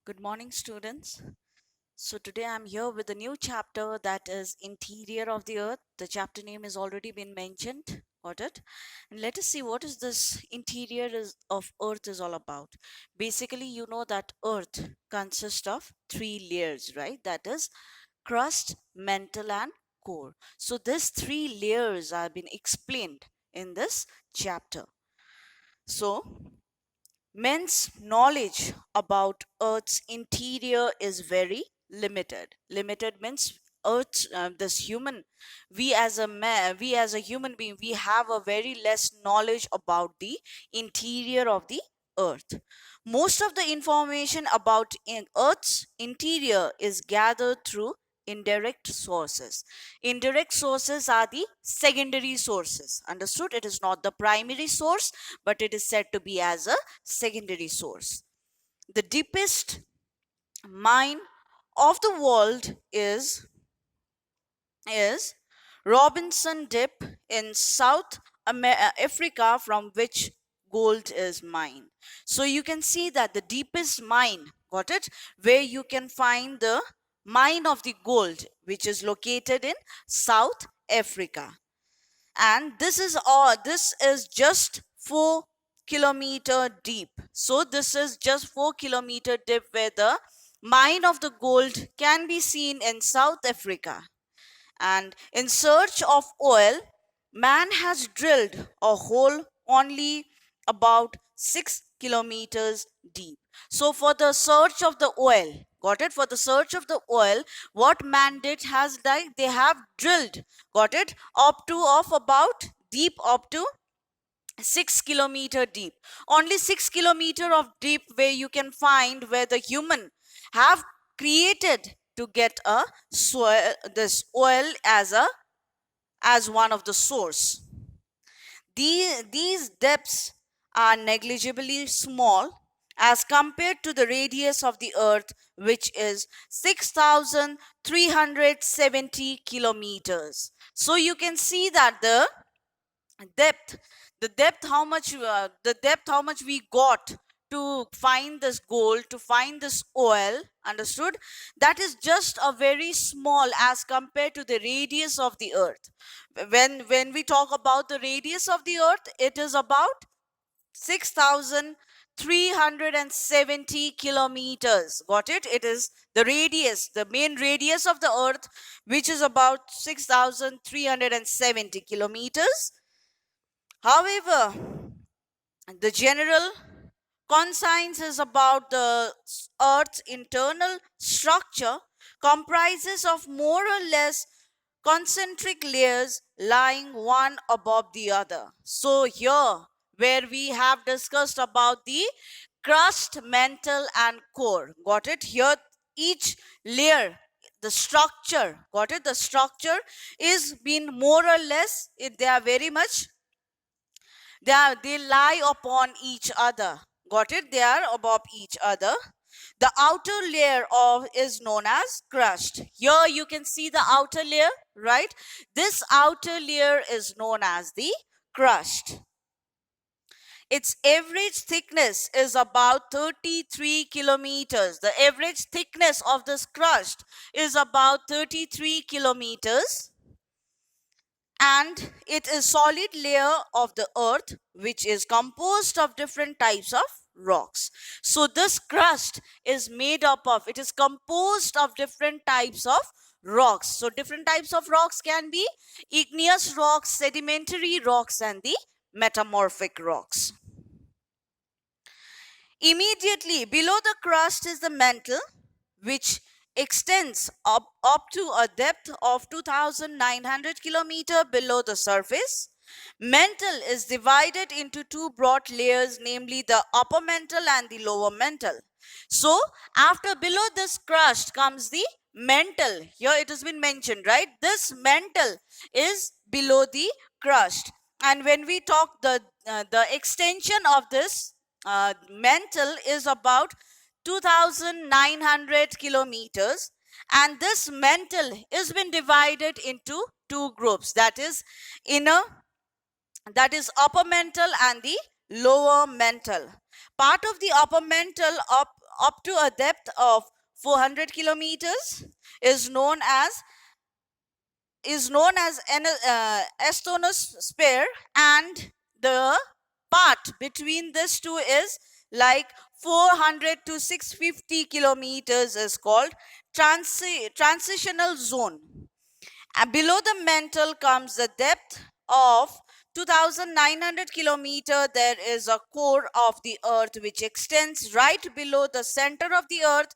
Good morning, students. So, today I'm here with a new chapter that is Interior of the Earth. The chapter name has already been mentioned. Got it? And let us see what is this of Earth is all about. Basically, you know that Earth consists of three layers, right? That is crust, mantle, and core. So, these three layers have been explained in this chapter. So, men's knowledge about Earth's interior is very limited. Limited means Earth, this human, we as a human being, we have a very less knowledge about the interior of the Earth. Most of the information about Earth's interior is gathered through indirect sources. Indirect sources are the secondary sources. Understood? It is not the primary source, but it is said to be as a secondary source. The deepest mine of the world is Robinson Dip in South Africa, from which gold is mined. So you can see that the deepest mine, got it, where you can find the mine of the gold, which is located in South Africa. And this is just 4 kilometer deep. So this is just 4 kilometer deep, where the mine of the gold can be seen in South Africa. And in search of oil, man has drilled a hole only about 6 kilometers deep. So for the search of the oil, got it, for the search of the oil, what man did has like they have drilled, got it, up to of about deep up to 6 kilometer deep. Only 6 kilometer of deep, where you can find where the human have created to get a soil, this oil as one of the source. These depths are negligibly small as compared to the radius of the earth, which is 6,370 kilometers. So you can see that depth the depth how much we got to find this gold, to find this oil, understood, that is just a very small as compared to the radius of the earth. When we talk about the radius of the earth, it is about 6,370 kilometers. Got it? It is the radius, the main radius of the earth, which is about 6,370 kilometers. However, the general conscience about the Earth's internal structure comprises of more or less concentric layers lying one above the other. So here, where we have discussed about the crust, mantle, and core, got it? Here, each layer, the structure, got it? The structure is been more or less, they are very much they lie upon each other. Got it? They are above each other. The outer layer of is known as crust. Here you can see the outer layer, right? This outer layer is known as the crust. Its average thickness is about 33 kilometers. The average thickness of this crust is about 33 kilometers, and it is solid layer of the earth, which is composed of different types of rocks. So this crust is made up of, it is composed of different types of rocks. So different types of rocks can be igneous rocks, sedimentary rocks, and the metamorphic rocks. Immediately below the crust is the mantle, which extends up to a depth of 2,900 kilometers below the surface. Mantle is divided into two broad layers, namely the upper mantle and the lower mantle. So after below this crust comes the mantle. Here it has been mentioned, right? This mantle is below the crust. And when we talk the extension of this mantle is about 2,900 kilometers, and this mantle has been divided into two groups, that is upper mantle and the lower mantle. Part of the upper mantle up to a depth of 400 kilometers is known as an astronosphere, and the part between these two is like 400 to 650 kilometers is called transitional zone. And below the mantle comes the depth of 2900 kilometer. There is a core of the earth which extends right below the center of the earth.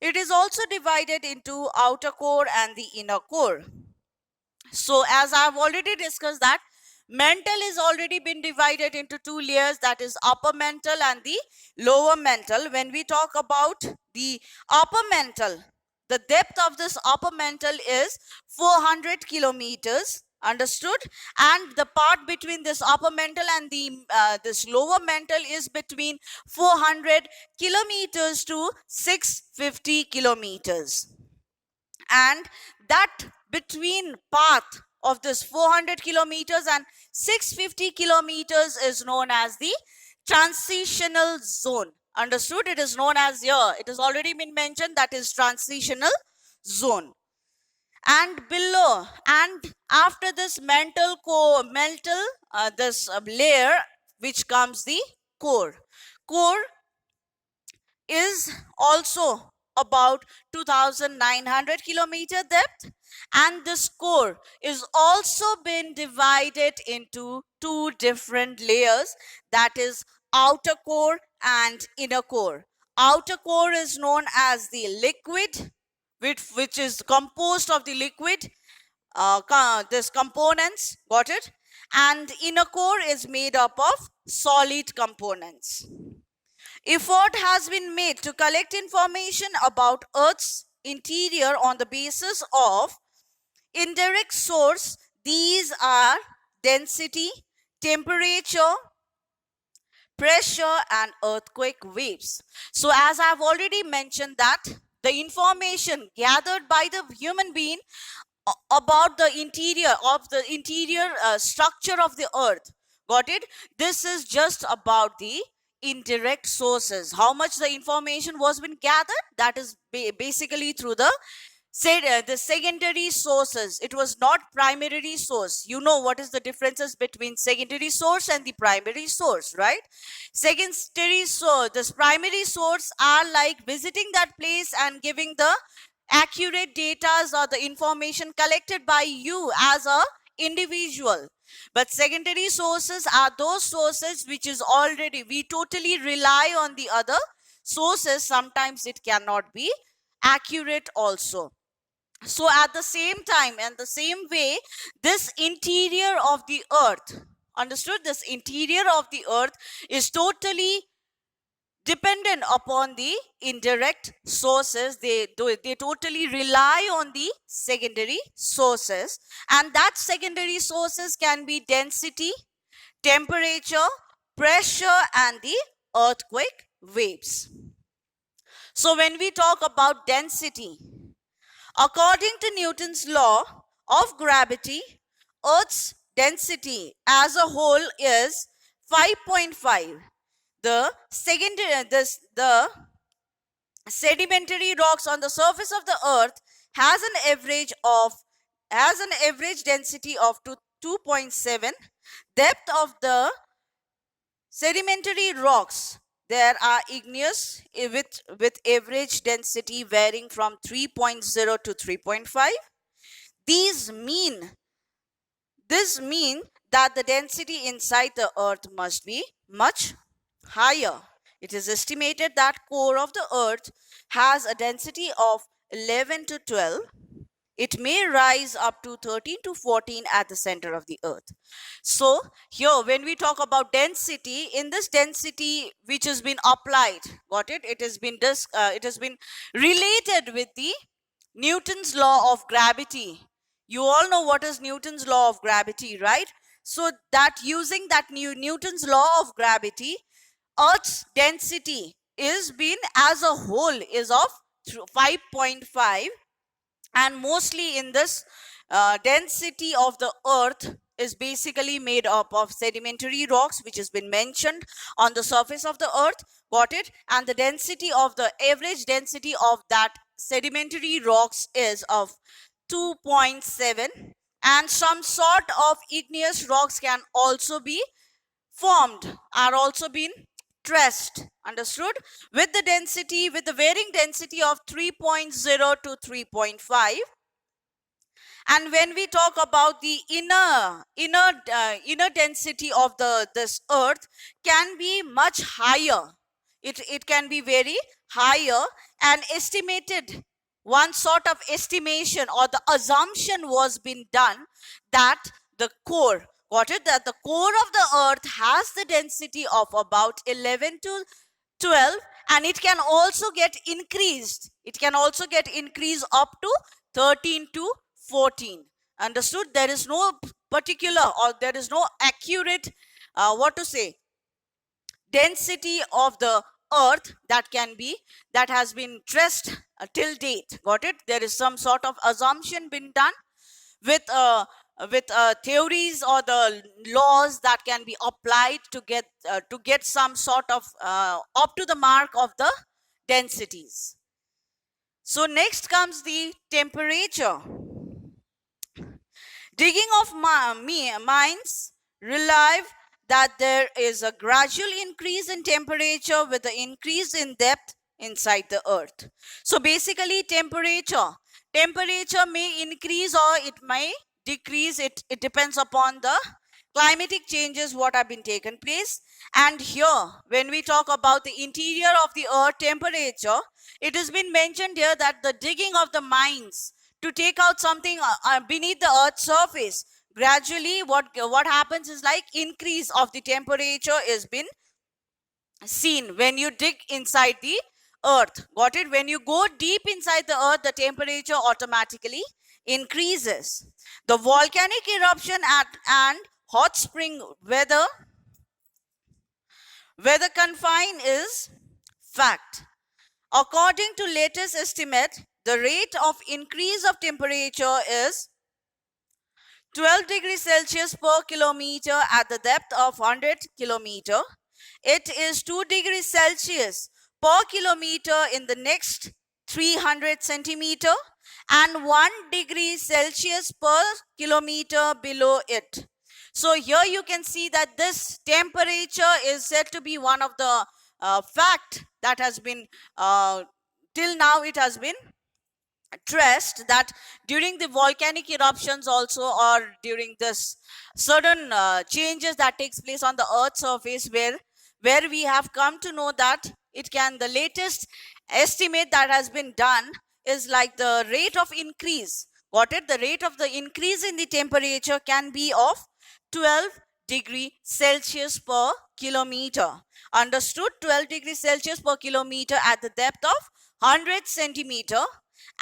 It is also divided into outer core and the inner core. So as I've already discussed that mantle is already been divided into two layers, that is upper mantle and the lower mantle. When we talk about the upper mantle, the depth of this upper mantle is 400 kilometers, understood, and the part between this upper mantle and the this lower mantle is between 400 kilometers to 650 kilometers. And that between path of this 400 kilometers and 650 kilometers is known as the transitional zone. Understood? It is known as, here it has already been mentioned, that is transitional zone. And below and after this mantle layer which comes the core is also about 2900 kilometer depth, and this core is also been divided into two different layers, that is outer core and inner core. Outer core is known as the liquid, which is composed of the liquid this components, got it, and inner core is made up of solid components. Effort has been made to collect information about Earth's interior on the basis of indirect source. These are density, temperature, pressure, and earthquake waves. So as I've already mentioned that the information gathered by the human being about the interior structure of the earth, got it, this is just about the indirect sources. How much the information was been gathered, that is basically through the secondary sources. It was not primary source. You know what is the differences between secondary source and the primary source, right? Secondary source, this primary source are like visiting that place and giving the accurate data or the information collected by you as a individual. But secondary sources are those sources which is already, we totally rely on the other sources. Sometimes it cannot be accurate also. So at the same time and the same way, this interior of the earth, understood, this interior of the earth is totally dependent upon the indirect sources. They totally rely on the secondary sources, and that secondary sources can be density, temperature, pressure, and the earthquake waves. So when we talk about density, according to Newton's law of gravity, Earth's density as a whole is 5.5. The sedimentary rocks on the surface of the earth has an average density of 2.7. Depth of the sedimentary rocks, there are igneous with average density varying from 3.0 to 3.5. This mean that the density inside the earth must be much higher. It is estimated that core of the earth has a density of 11 to 12. It may rise up to 13 to 14 at the center of the earth. So here when we talk about density, in this density which has been applied, got it, it has been related with the Newton's law of gravity. You all know what is Newton's law of gravity, right? So that using that Newton's law of gravity, Earth's density is been as a whole is of 5.5, and mostly in this density of the earth is basically made up of sedimentary rocks, which has been mentioned on the surface of the earth. Got it? And the density of the average density of that sedimentary rocks is of 2.7, and some sort of igneous rocks can also be formed, are also been stressed. Understood? With the density, with the varying density of 3.0 to 3.5. And when we talk about the inner density of this earth can be much higher. It can be very higher, and estimated, one sort of estimation or the assumption was been done that the core, got it, that the core of the earth has the density of about 11 to 12, and it can also get increased. It can also get increased up to 13 to 14. Understood? There is no particular, or there is no accurate what to say, density of the earth that has been traced till date. Got it? There is some sort of assumption been done with theories or the laws that can be applied to get some sort of up to the mark of the densities. So next comes the temperature. Digging of mines reveal that there is a gradual increase in temperature with the increase in depth inside the earth. So basically temperature may increase or it may decrease. It depends upon the climatic changes what have been taken place. And here when we talk about the interior of the earth temperature, it has been mentioned here that the digging of the mines to take out something beneath the earth's surface, gradually what happens is like increase of the temperature is been seen when you dig inside the earth. Got it? When you go deep inside the earth, the temperature automatically increases. The volcanic eruption and hot spring weather confine is fact. According to latest estimate, the rate of increase of temperature is 12 degrees Celsius per kilometer at the depth of 100 kilometer. It is 2 degrees Celsius per kilometer in the next 300 centimeter and 1 degree Celsius per kilometer below it. So here you can see that this temperature is said to be one of the fact that has been till now it has been traced, that during the volcanic eruptions also, or during this certain changes that takes place on the earth's surface, where we have come to know that the latest estimate that has been done is like the rate of increase. Got it? The rate of the increase in the temperature can be of 12 degree Celsius per kilometer. Understood? 12 degrees Celsius per kilometer at the depth of 100 centimeter.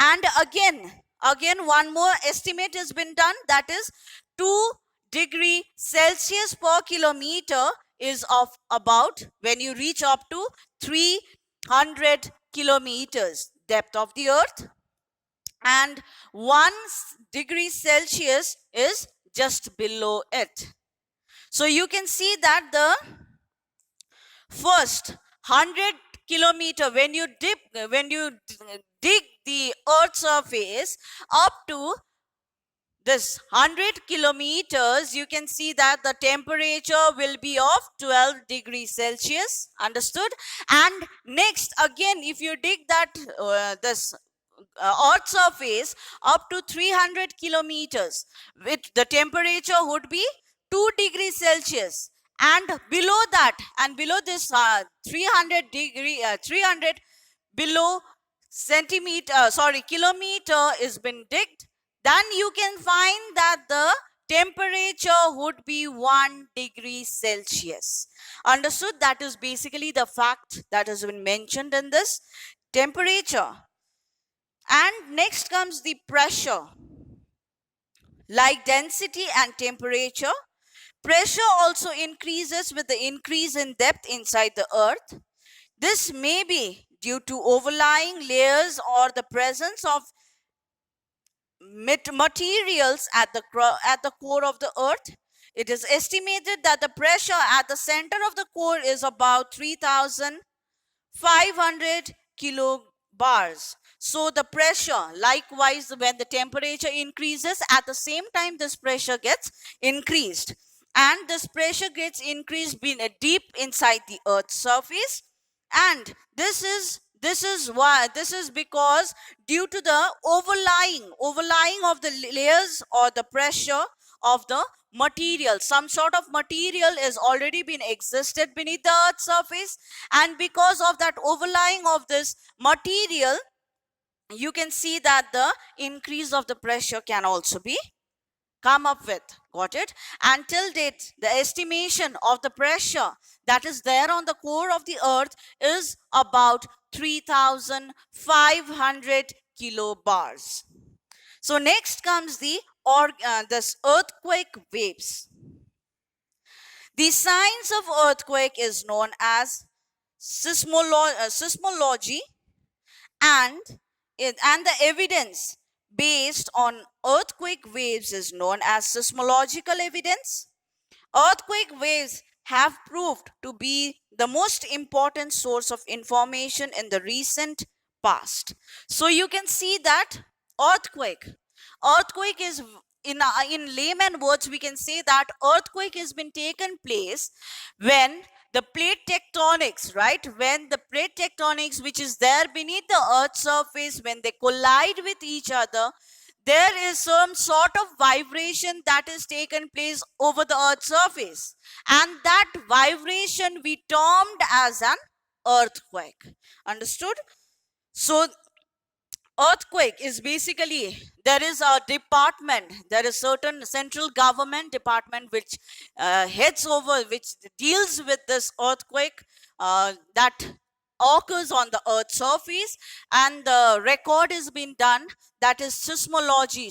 And again one more estimate has been done, that is 2 degree Celsius per kilometer is of about when you reach up to 300 kilometers depth of the earth, and 1 degree Celsius is just below it. So you can see that the first 100 kilometer, when you dig the earth's surface up to this 100 kilometers, you can see that the temperature will be of 12 degrees Celsius. Understood? And next again, if you dig that this earth's surface up to 300 kilometers, with the temperature would be 2 degrees Celsius, and below that, and below this 300 below kilometer is been digged, then you can find that the temperature would be 1 degree Celsius. Understood? That is basically the fact that has been mentioned in this temperature. And next comes the pressure. Like density and temperature, pressure also increases with the increase in depth inside the earth. This may be due to overlying layers or the presence of materials at the core of the earth. It is estimated that the pressure at the center of the core is about 3,500 kilobars. So the pressure, likewise, when the temperature increases, at the same time this pressure gets increased. And this pressure gets increased deep inside the Earth's surface. And this is because due to the overlying of the layers or the pressure of the material, some sort of material is already been existed beneath the Earth's surface, and because of that overlying of this material, you can see that the increase of the pressure can also be come up with. Got it? Until date, the estimation of the pressure that is there on the core of the Earth is about 3,500 kilobars. So next comes the this earthquake waves. The science of earthquake is known as seismology, and the evidence based on earthquake waves is known as seismological evidence. Earthquake waves have proved to be the most important source of information in the recent past. So you can see that earthquake is, in layman words, we can say that earthquake has been taken place when the plate tectonics, right, when the plate tectonics which is there beneath the Earth's surface, when they collide with each other, there is some sort of vibration that is taken place over the Earth's surface, and that vibration we termed as an earthquake. Understood? So earthquake is basically, there is a department, there is certain central government department which heads over, which deals with this earthquake that occurs on the Earth's surface, and the record has been done, that is seismology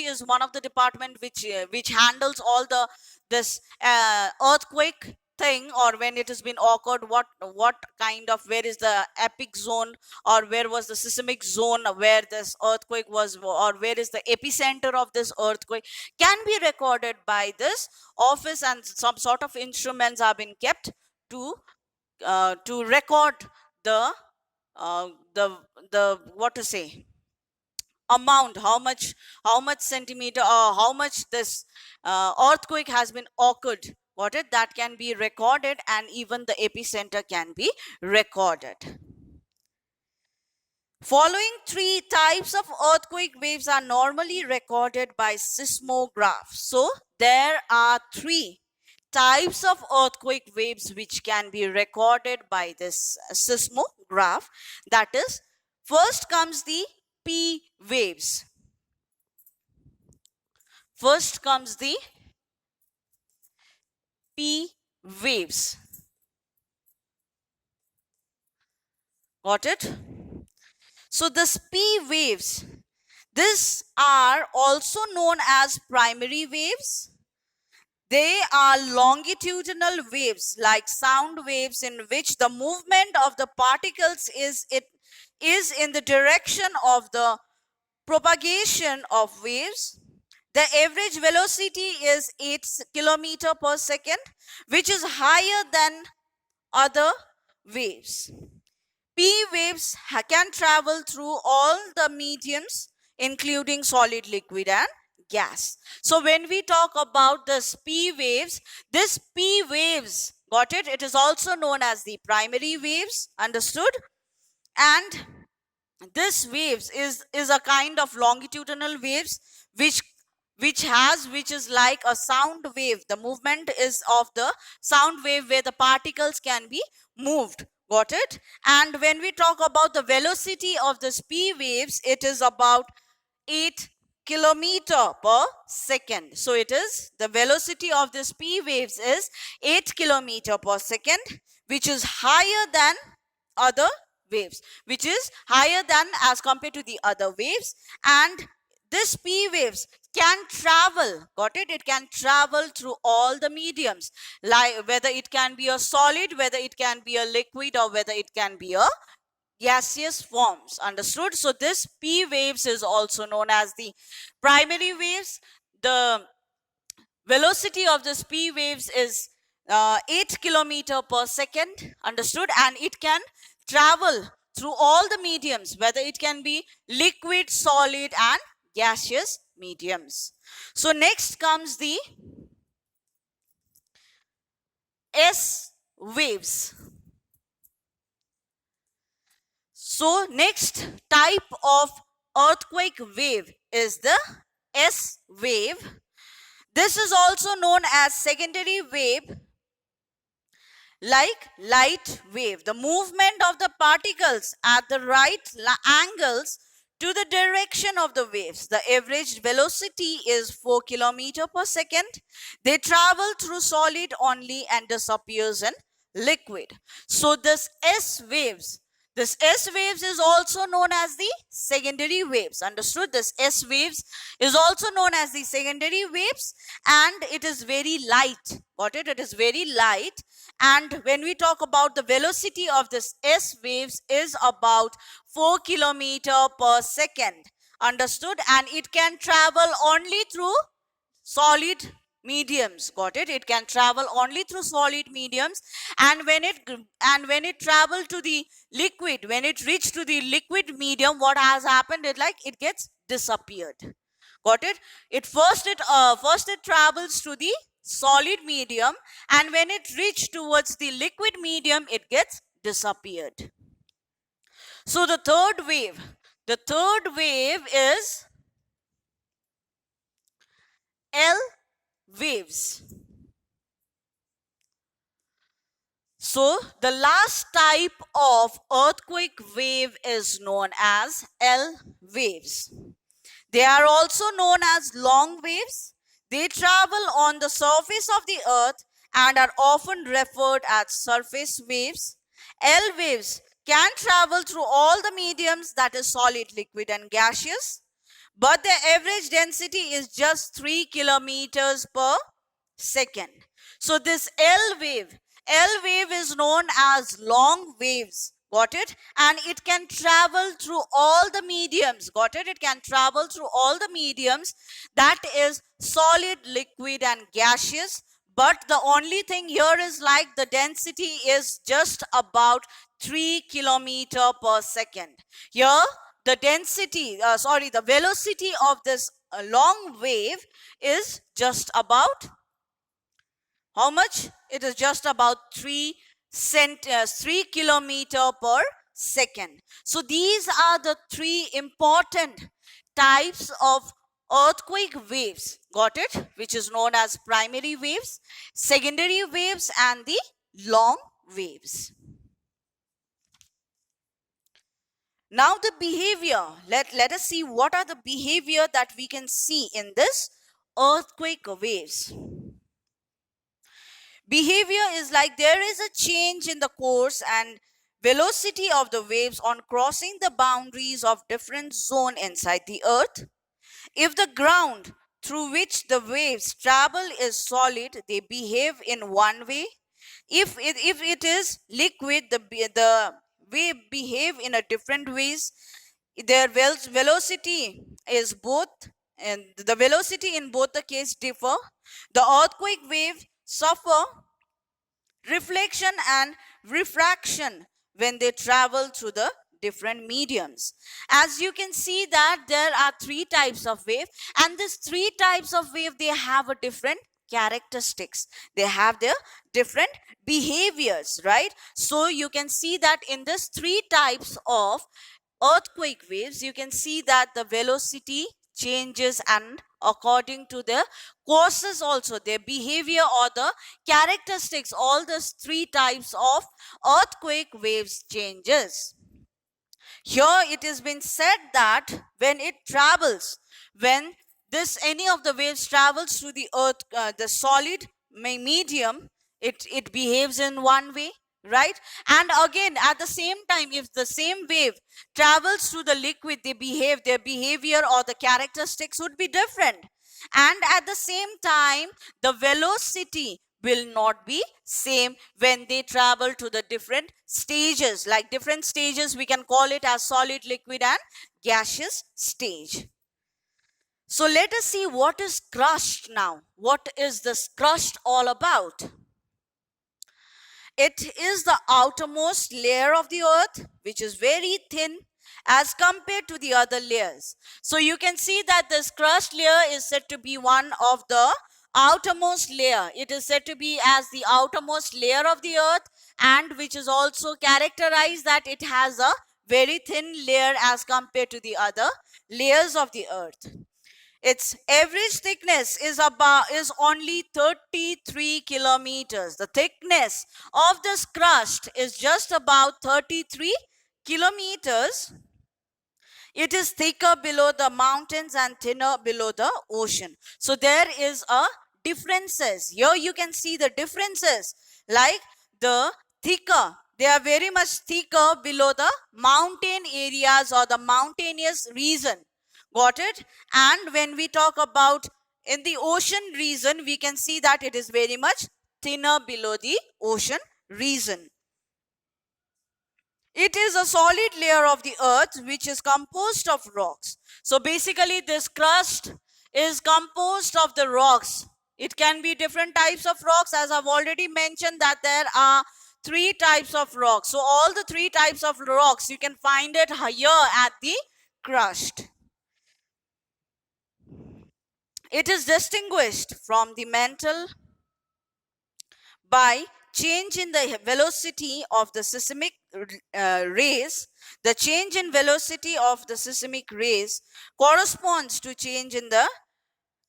is one of the department which handles all the this earthquake thing, or when it has been occurred, what kind of, where is the epic zone, or where was the seismic zone where this earthquake was, or where is the epicenter of this earthquake, can be recorded by this office, and some sort of instruments have been kept to record the the what to say amount, how much centimeter or how much this earthquake has been occurred. Got it? That can be recorded, and even the epicenter can be recorded. Following three types of earthquake waves are normally recorded by seismograph. So there are three types of earthquake waves which can be recorded by this seismograph. That is, first comes the P waves. First comes the P waves. Got it? So this P waves, these are also known as primary waves. They are longitudinal waves like sound waves, in which the movement of the particles is in the direction of the propagation of waves. The average velocity is 8 km per second, which is higher than other waves. P waves can travel through all the mediums, including solid, liquid, and gas. So when we talk about this P waves, got it? It is also known as the primary waves. Understood? And this waves is a kind of longitudinal waves which is like a sound wave. The movement is of the sound wave where the particles can be moved. Got it? And when we talk about the velocity of the P waves, it is about 8 kilometer per second. So it is, the velocity of this P waves is 8 kilometer per second, which is higher than other waves, which is higher than as compared to the other waves. And this P waves can travel, got it? It can travel through all the mediums, like whether it can be a solid, whether it can be a liquid, or whether it can be a gaseous forms. Understood? So this P waves is also known as the primary waves. The velocity of this P waves is 8 kilometer per second, understood, and it can travel through all the mediums, whether it can be liquid, solid and gaseous mediums. So next comes the S waves. So next type of earthquake wave is the S wave. This is also known as secondary wave, like light wave. The movement of the particles at the right angles to the direction of the waves. The average velocity is 4 kilometer per second. They travel through solid only and disappears in liquid. So this S waves is also known as the secondary waves. Understood? This S waves is also known as the secondary waves, and it is very light. Got it? It is very light. And when we talk about the velocity of this S waves is about 4 kilometer per second. Understood? And it can travel only through solid mediums. Got it? It can travel only through solid mediums, and when it travel to the liquid, when it reach to the liquid medium, what has happened is like it gets disappeared. Got it? First it travels to the solid medium, and when it reach towards the liquid medium, it gets disappeared. So the third wave is L waves. So the last type of earthquake wave is known as L waves. They are also known as long waves. They travel on the surface of the earth and are often referred as surface waves. L waves can travel through all the mediums, that is solid, liquid and gaseous, but their average density is just 3 kilometers per second. So this L wave is known as long waves. Got it? And it can travel through all the mediums. Got it? It can travel through all the mediums, that is solid, liquid and gaseous. But the only thing here is like the density is just about 3 kilometer per second. Here the the velocity of this long wave is just about how much? It is just about 3 kilometer per second. So these are the three important types of earthquake waves. Got it? Which is known as primary waves, secondary waves and the long waves. Now the behavior. Let us see what are the behavior that we can see in this earthquake waves. Behavior is like there is a change in the course and velocity of the waves on crossing the boundaries of different zone inside the earth. If the ground through which the waves travel is solid, they behave in one way. If it is liquid, the wave behave in a different ways. Their velocity is both, and the velocity in both the case differ. The earthquake wave suffer reflection and refraction when they travel through the different mediums. As you can see that there are three types of wave, and these three types of wave, they have a different characteristics. They have their different behaviors, right? So you can see that in this three types of earthquake waves, you can see that the velocity changes, and according to the courses also, their behavior or the characteristics, all these three types of earthquake waves changes. Here it has been said that when it travels, when any of the waves travels through the earth, the solid medium, it behaves in one way, right? And again, at the same time, if the same wave travels through the liquid, their behavior or the characteristics would be different. And at the same time, the velocity will not be same when they travel to the different stages. Like different stages, we can call it as solid, liquid and gaseous stage. So let us see what is crust now. What is this crust all about? It is the outermost layer of the earth, which is very thin as compared to the other layers. So you can see that this crust layer is said to be one of the outermost layer. It is said to be as the outermost layer of the earth, and which is also characterized that it has a very thin layer as compared to the other layers of the earth. Its average thickness is only 33 kilometers. The thickness of this crust is just about 33 kilometers. It is thicker below the mountains and thinner below the ocean. So there is a differences. Here you can see the differences, like the thicker, they are very much thicker below the mountain areas or the mountainous region. Got it? And when we talk about in the ocean region, we can see that it is very much thinner below the ocean region. It is a solid layer of the earth which is composed of rocks. So basically this crust is composed of the rocks. It can be different types of rocks, as I've already mentioned that there are 3 types of rocks. So all the 3 types of rocks you can find it here at the crust. It is distinguished from the mantle by change in the velocity of the seismic rays. The change in velocity of the seismic rays corresponds to change in the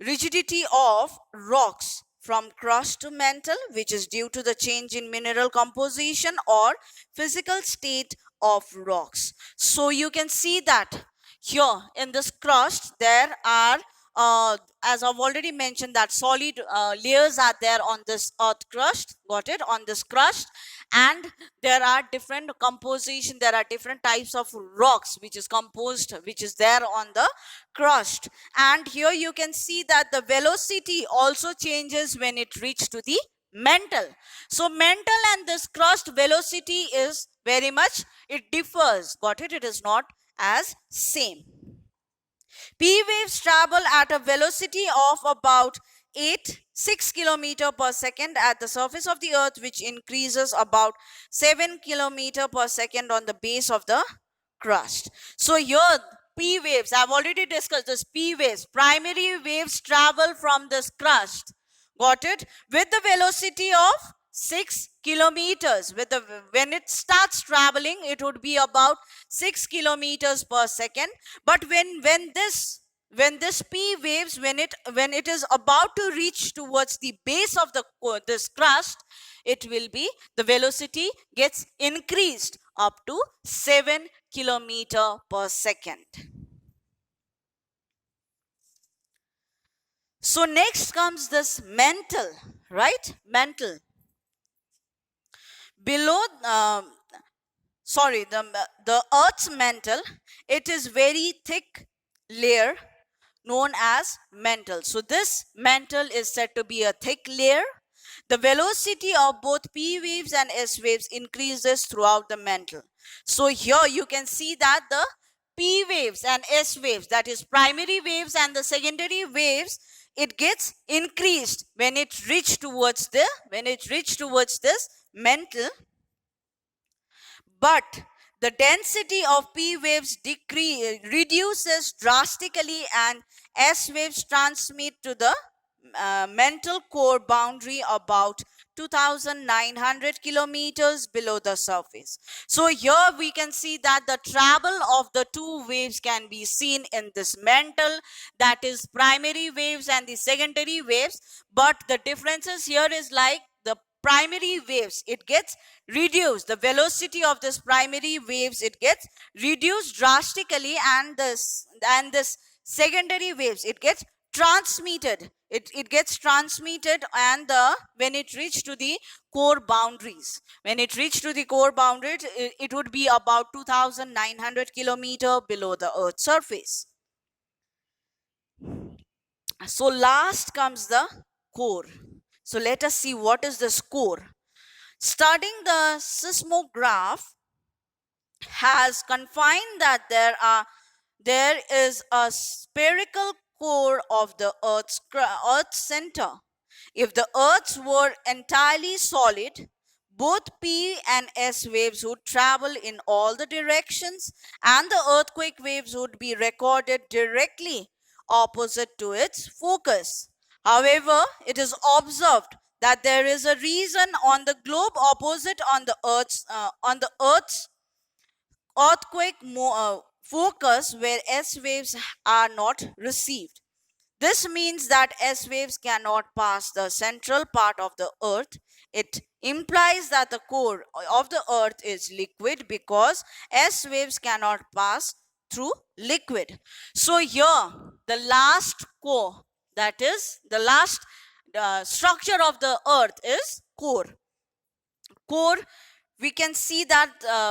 rigidity of rocks from crust to mantle, which is due to the change in mineral composition or physical state of rocks. So you can see that here in this crust there are as I've already mentioned that solid layers are there on this earth crust. Got it? On this crust, and there are different composition, there are different types of rocks which is composed, which is there on the crust. And here you can see that the velocity also changes when it reaches to the mantle. So mantle and this crust velocity is very much, it differs. Got it? It is not as same. P waves travel at a velocity of about 6 km per second at the surface of the earth, which increases about 7 km per second on the base of the crust. So here P waves, I've already discussed this. P waves, primary waves travel from this crust. Got it? With the velocity of 6 kilometers. When it starts traveling, it would be about 6 kilometers per second. But when this P waves, when it is about to reach towards the base of this crust, it will be, the velocity gets increased up to 7 kilometer per second. So next comes this mantle, right? Mantle. Below, the earth's mantle, it is very thick layer known as mantle. So this mantle is said to be a thick layer. The velocity of both P waves and S waves increases throughout the mantle. So here you can see that the P waves and S waves, that is primary waves and the secondary waves, it gets increased when it reach towards this mantle. But the density of P waves reduces drastically, and S waves transmit to the mantle core boundary about 2,900 kilometers below the surface. So here we can see that the travel of the two waves can be seen in this mantle, that is primary waves and the secondary waves. But the differences here is like the primary waves, it gets reduced. The velocity of this primary waves, it gets reduced drastically, and this secondary waves, it gets transmitted. It gets transmitted, and when it reaches to the core boundaries, it would be about 2,900 kilometer below the earth's surface. So last comes the core. So let us see what is this core. Studying the seismograph has confined that there is a spherical core of the Earth's center. If the Earth were entirely solid, both P and S waves would travel in all the directions, and the earthquake waves would be recorded directly opposite to its focus. However, it is observed that there is a region on the globe opposite on the Earth's earthquake focus where S waves are not received. This means that S waves cannot pass the central part of the Earth. It implies that the core of the Earth is liquid because S waves cannot pass through liquid. So here, the last core, that is the last structure of the Earth is core. Core, we can see that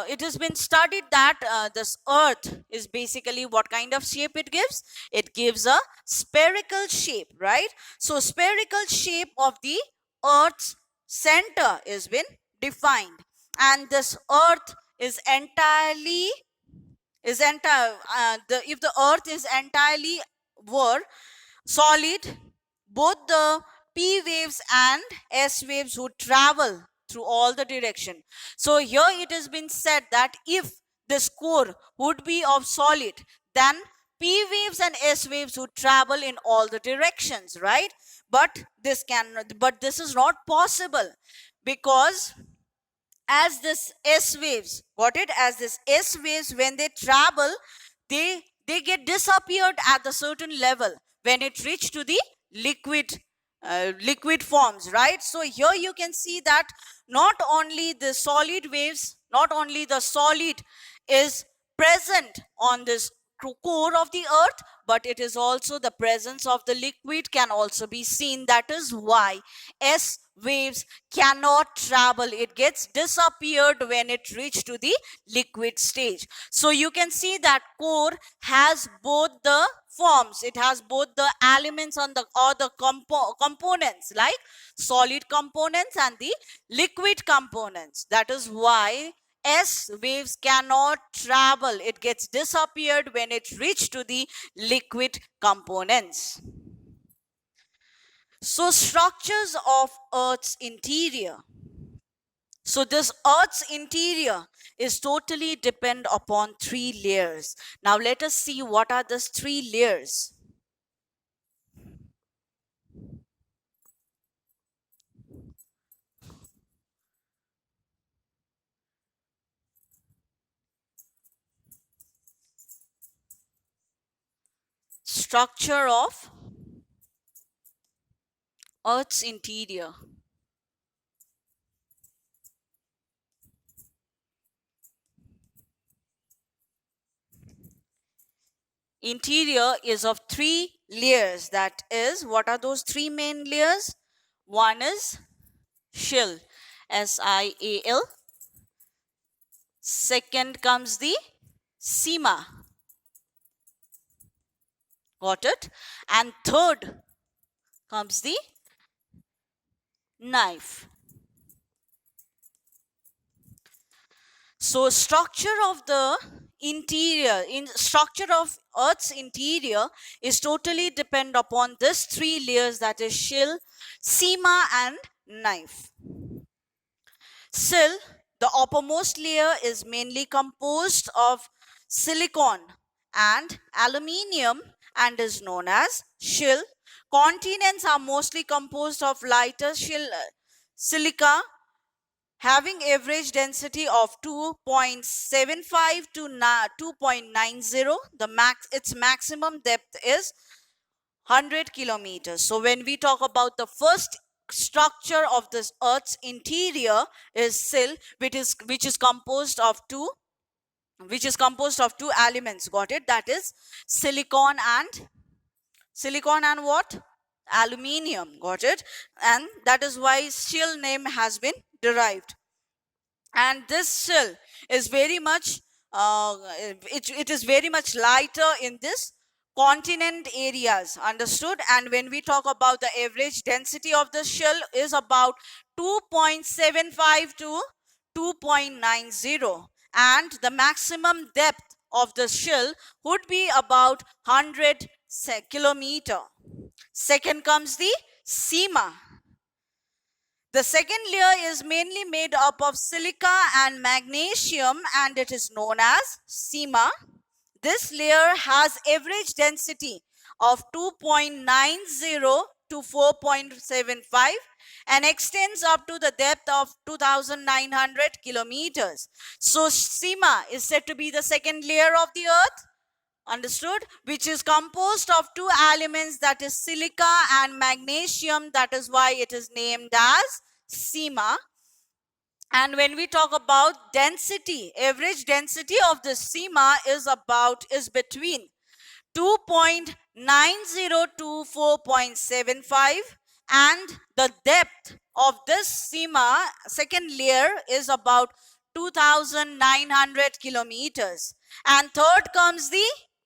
it has been studied that this Earth is basically what kind of shape it gives. It gives a spherical shape, right? So spherical shape of the Earth's center is been defined, and this Earth is entirely is entire if the Earth is entirely were solid, both the P waves and S waves would travel through all the direction. So here it has been said that if this core would be of solid, then P waves and S waves would travel in all the directions, right? But this is not possible, because as this S waves, got it? As this S waves, when they travel, they get disappeared at a certain level when it reach to the liquid forms, right? So here you can see that not only the solid waves, not only the solid is present on this core of the Earth, but it is also the presence of the liquid can also be seen. That is why S waves cannot travel. It gets disappeared when it reach to the liquid stage. So you can see that core has both the forms. It has both the elements on the or the components, like solid components and the liquid components. That is why S waves cannot travel. It gets disappeared when it reach to the liquid components. So structures of Earth's interior. So this Earth's interior is totally depend upon three layers. Now let us see what are these three layers. Structure of Earth's interior. Interior is of three layers. That is, what are those three main layers? One is shell, SIAL. Second comes the sima. Got it? And third comes the knife. So structure of the structure of Earth's interior is totally depend upon this three layers, that is shell, sima and knife. Shell, the uppermost layer, is mainly composed of silicon and aluminium and is known as shell. Continents are mostly composed of lighter silica having average density of 2.75 to 2.90. Its maximum depth is 100 kilometers. So when we talk about the first structure of this Earth's interior is shell, which is composed of two elements. Got it? That is silicon and what? Aluminium. Got it? And that is why shell name has been derived. And this shell is very much it is very much lighter in this continent areas, understood? And when we talk about the average density of the shell is about 2.75 to 2.90, and the maximum depth of the shell would be about 100 kilometer. Second comes the Seema. The second layer is mainly made up of silica and magnesium, and it is known as Seema. This layer has average density of 2.90 to 4.75 and extends up to the depth of 2,900 kilometers. So Seema is said to be the second layer of the earth. Understood? Which is composed of two elements, that is silica and magnesium. That is why it is named as Seema. And when we talk about density, average density of the Seema is between 2.90 to 4.75, and the depth of this Seema second layer is about 2,900 kilometers. And third comes the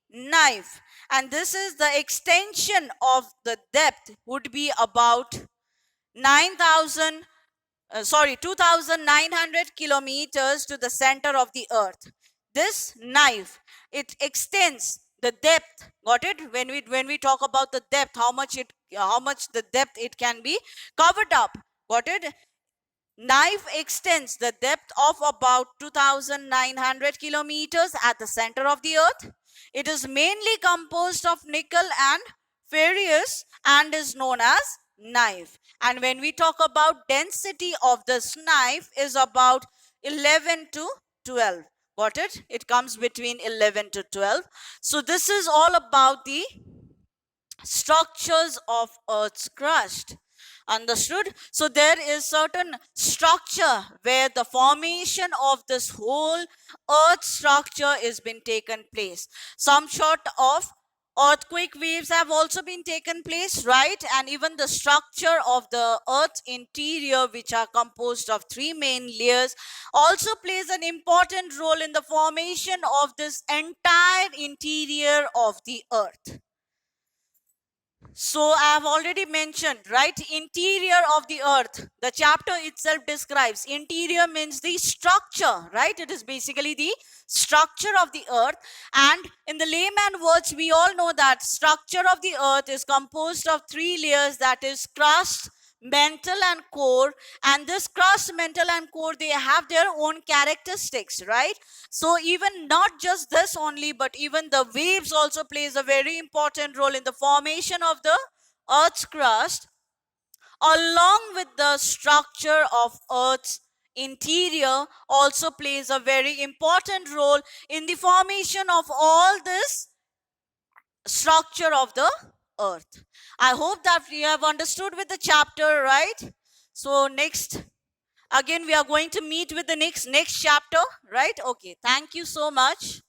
knife, and this is the extension of the depth would be about 2,900 kilometers to the center of the earth. This knife, it extends the depth. Got it? When we talk about the depth, how much the depth it can be covered up. Got it? Knife extends the depth of about 2,900 kilometers at the center of the earth. It is mainly composed of nickel and ferrous and is known as knife. And when we talk about density of this knife is about 11 to 12. Got it? It comes between 11 to 12. So this is all about the structures of Earth's crust. Understood? So there is certain structure where the formation of this whole earth structure is been taken place. Some sort of earthquake waves have also been taken place, right? And even the structure of the earth's interior, which are composed of three main layers, also plays an important role in the formation of this entire interior of the earth. So I have already mentioned, right, interior of the earth. The chapter itself describes interior means the structure, right? It is basically the structure of the earth. And in the layman words, we all know that structure of the earth is composed of three layers, that is crust, mantle and core. And this crust, mantle and core, they have their own characteristics, right? So even not just this only, but even the waves also plays a very important role in the formation of the earth's crust, along with the structure of earth's interior also plays a very important role in the formation of all this structure of the earth. I hope that we have understood with the chapter, right? So next, again, we are going to meet with the next chapter, right? Okay, thank you so much.